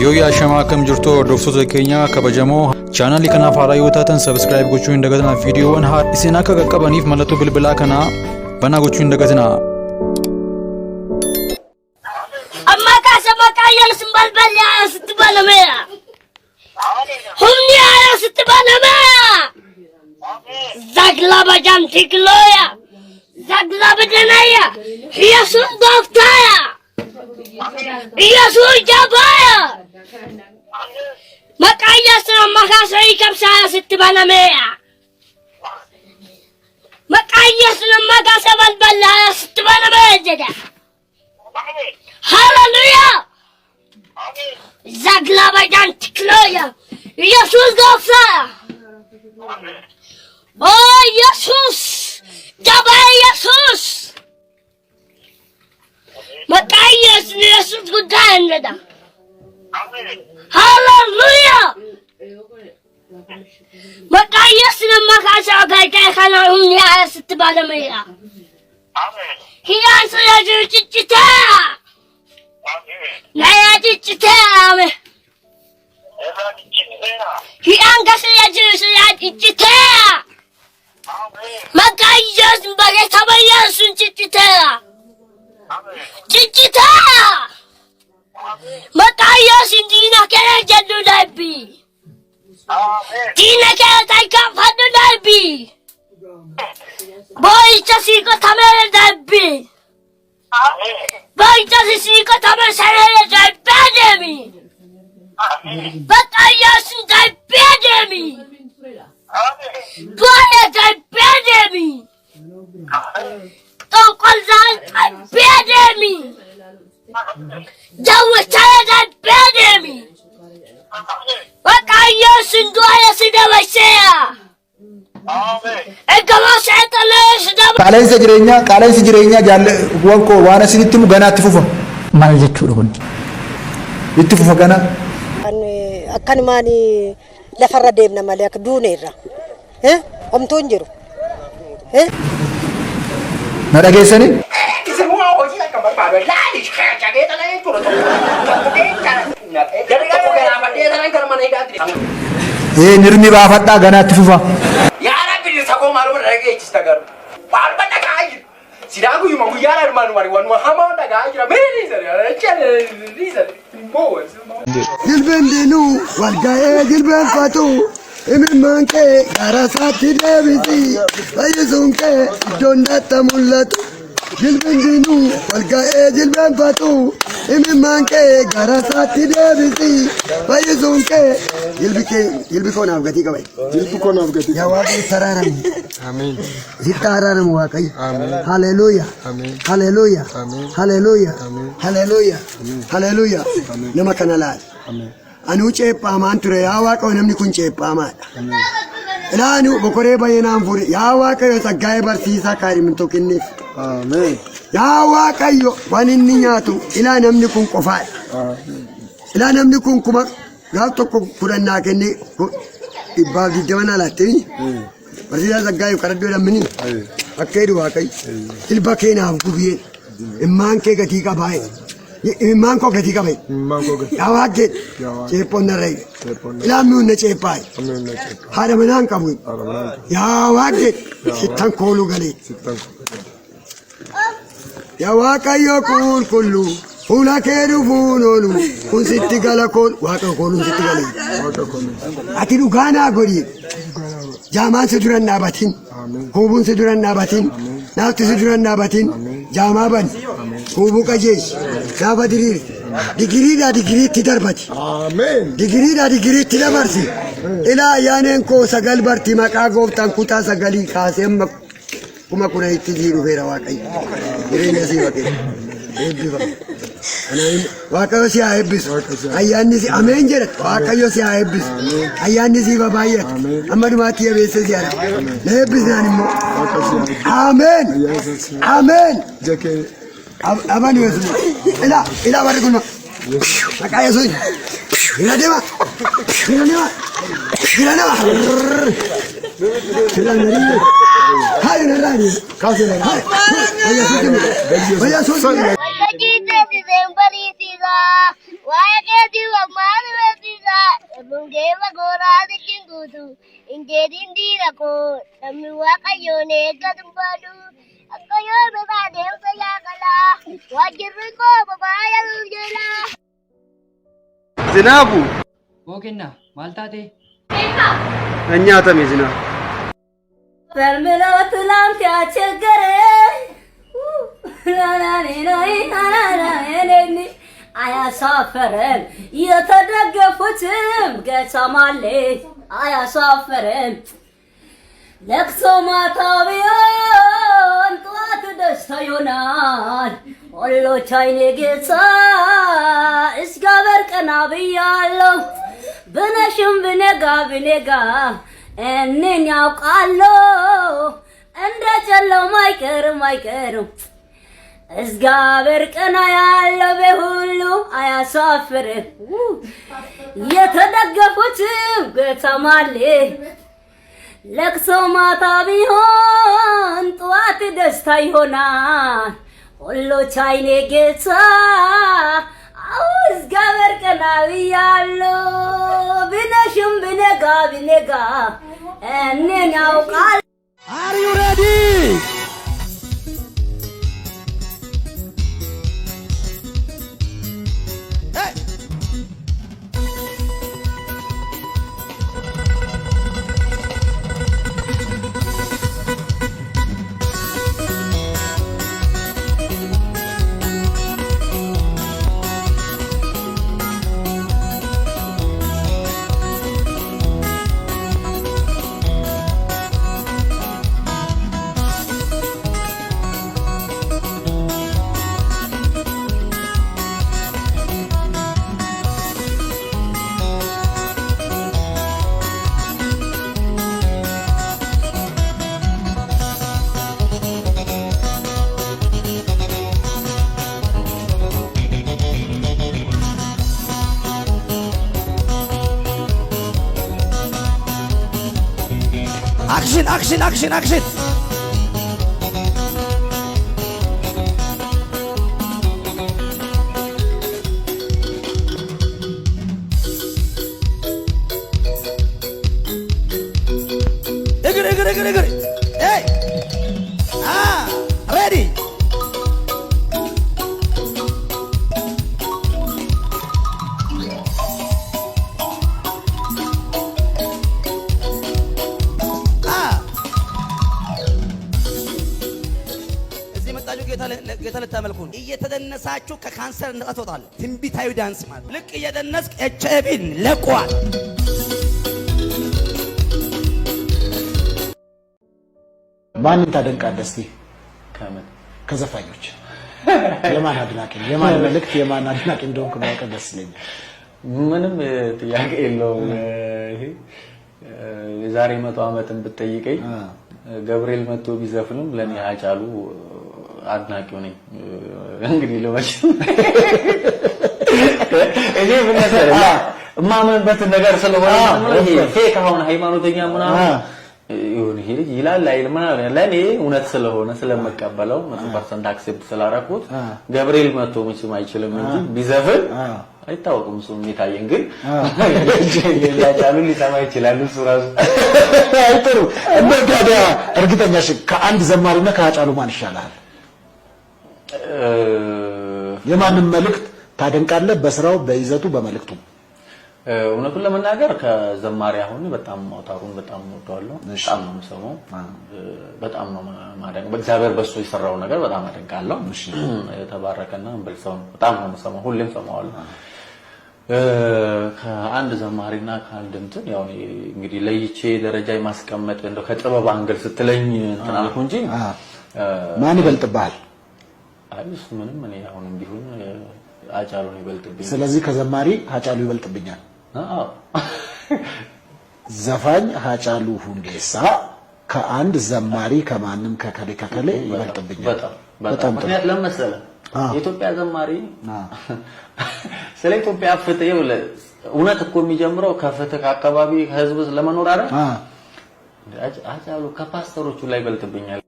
Yoo shama kam jirtu hordoftoota keenya kabajamoo channel kanaaf haaraa yoo taatan subscribe gochuun dagatina viidiyoowwan haa isin akka qaqqabaniif mallattoo bilbilaa kana banaa gochuun dagatina. Amma kaasama kaayal simbal balyaa sitti banamera. Humni aya sitti banamera. Zaglaba jam tikloya. Zaglaba denaya. Yesus doftaya. Yesus jabaya. Makaya sana makasai kapsaya sitti banamera. Makaya sana makasabal balyaa sitti banamera jeda. Hallelujah! Zaglaba jam tikloya. Yesus doftaya. Oh Yesus, jabaya Yesus. Makanya Yesus gudahan nada. Hallelujah. Makanya sila makasa kaya kana umnya sitbala maya. Hiyan sila juchita. Naya juchita me. Hiyan kasila juchita. Makanya sila sabaya sunchita. Chichita! Makaya sindina kaya jadu nabi. Dina kaya taika fadu nabi. Boy chasi ko thamere nabi. Boy chasi ko thamere sarere nabi. Makaya sindai pedemi. Boy nabi. Tongkolzal pedemi. Jawatara pedemi. Makaya sindaya sidawasya. Ekama setale sidam. Qaala'insa jireenyaa jaalle wanko waan asinitti mu ganaatti fufa. Maal jechuudha kun? Itti fufa gana. Akkanumaani lafarra deemna malee akka duuneerra. Homtuun jiru. Na dhageessanii? Nirmi baafadhaa ganaatti fufa. Jilbeen diinuu walga'ee jilbeenfatu imimmaan kee gara isaatti deebisi fayyisuun kee iddoon dhatta mul'atu. Jilbeen diinuu walga'ee jilbeenfatu imimmaan kee gara isaatti deebisi fayyisuun kee jilbi koo naaf gatii qabe. Jilbi koo naaf gatii. Yaa Waaqayyo saraarame. Amiin. Sitti araarame Waaqayyo. Amiin. Haleluuyaa. Amiin. Haleluuyaa. Amiin. Haleluuyaa. Amiin. Haleluuyaa. Haleluuyaa. Nama kana laal. Amiin. Anu ceephamaan ture yaa Waaqayyo namni kun ceephamaadha. Ilaanu bokoree baay'inaan fuudhe yaa Waaqayyo saggaa'ee barsiisaa kaadhimtoo kenneef. Ameen. Yaa Waaqayyo waan inni nyaatu ilaa namni kun qofaadha. Ilaa namni kun kuma gaaf tokko kudhannaa kennee 120 alaattanii barsiisaa saggaa'ee kadhadhoo lamminii akka jedhu Waaqayyo ilba keenaaf gubiyeen immaan kee gatii qabaa'e. Imman kau gati kabai. Imman kau gati. Awak get. Cepon narai. Ilam nu na cepai. Hada menang kamu. Ya awak get. Sitang kolu gali. Ya Waaqayyo kun kullu. Fula keru funolu. Kun sitti gala kol. Waka kolu sitti gali. Ati dugana gori. Jaman seduran nabatin. Hubun seduran nabatin. Nafti seduran nabatin. Jamaban. Hubu kajesh. Gaafa digiriidhaa digiriitti darbati. Ameen. Digiriidhaa digiriitti dabarsi. Ilaa yaaneen koo sagal barti maqaa gooftaan kutaa sagalii kaasee amma kuma kuna itti dhufeera Waaqayyo. Jireenya sii Waaqayyo. Eebbifama. Waaqayyo si haa eebbisu. Ayyaanni si ameen jedha. Waaqayyo si haa eebbisu. Ayyaanni si baay'atu. Amma dhumaatti yabeessee si haa. Na eebbisnaan immoo. Ameen. Ameen. Aman Yesus. Ila barikuno. Maka Yesus. Ila dema. Ila dema. Ila dema. Ila dema. Hai narani. Kasi narani. Hai Yesus. Hai Yesus. dindirako namiwaqayone kadubadu akayo babade sayakala wajiriko babaya lujela ዝናቡ ወገና ማልታቴ እኛ ተም ዝናቡ በርምለው ትላንት ያቸገረኝ ናናኔ አያሳፈረም የተደገፉትም ገሰማሌ አያሳፈረም ለቅሶ ማታ ቢሆን ጠዋት ደስታ ይሆናል ወሎች አይኔ ጌታ እስጋበር ቀና ብያለሁ ብነሽም ብነጋ እኔን ያውቃለሁ እንደ ጨለማ አይቀርም እስጋበር ቀና ያለው በሁሉ አያሳፍርም የተደገፉትም ገተማሌ ለቅሶ ማታ ቢሆን ጠዋት ደስታ ይሆናል ወሎች አይኔ ጌታ እስጋበር ቀና ብያለሁ ብነሽም ብነጋ እኔን ያውቃል Are you ready? Action! Eger. Hey! Ready? ጌታ ለታመልኩ ነው እየተደነሳችሁ ከካንሰር ነፃ ትወጣለህ ትንቢታዊ ዳንስ ማለት ልክ እየደነስክ ኤችአይቪን ለቋል ማንን ታደንቃለህ እስቲ ከዘፋኞች የማን አድናቂ የማን መልእክት የማን አድናቂ እንደሆንክ ማወቅ ደስ ይለኛል ምንም ጥያቄ የለውም ይሄ የዛሬ 100 ዓመትን ብትጠይቀኝ ገብርኤል መጥቶ ቢዘፍንም ለኔ አጫሉ አድናቂው ነኝ እንግዲህ ለማሽ እኔ ምን መሰለህ ማመንበት ነገር ስለሆነ ይሄ ፌክ አሁን ሃይማኖተኛ ምናምን ይሁን ይሄ ይላል አይልም ለኔ እውነት ስለሆነ ስለመቀበለው 100% አክሴፕት ስላደረኩት ገብርኤል መጥቶ ምንም አይችልም እንጂ ቢዘፍን አይታወቅም እሱ የሚታየን ግን ያጫሉ ሊሰማ ይችላል እሱ ራሱ አይጥሩ እንደጋዳ እርግጠኛ ነሽ ከአንድ ዘማሪና ከአጫሉ ማን ይሻላል የማንም መልእክት ታደንቃለህ በስራው በይዘቱ በመልእክቱ እውነቱን ለመናገር ከዘማሪ አሁን በጣም ማውታሩን በጣም ወጣዋለሁ በጣም ነው የምሰማው በጣም ነው ማደንቅ በእግዚአብሔር በሱ የሰራው ነገር በጣም አደንቃለሁ የተባረከና እንበልሰው በጣም ነው የምሰማው ሁሌም ሰማዋለሁ ከአንድ ዘማሪና ከአንድ እንትን ያው እንግዲህ ለይቼ ደረጃ የማስቀመጥ እንደው ከጥበብ አንገል ስትለኝ እንትን አልኩ እንጂ ማን ይበልጥብሃል አይስ ምንም እኔ አሁንም ቢሆን አጫሉ ነው ይበልጥብኝ ስለዚህ ከዘማሪ አጫሉ ይበልጥብኛል ዘፋኝ አጫሉ ሁንዴሳ ከአንድ ዘማሪ ከማንም ከከለ ይበልጥብኛል በጣም ምክንያት ለመሰለ የኢትዮጵያ ዘማሪ ስለ ኢትዮጵያ ፍትህ እውነት እኮ የሚጀምረው ከፍትህ አካባቢ ህዝብ ለመኖር አይደል አጫሉ ከፓስተሮቹ ላይ ይበልጥብኛል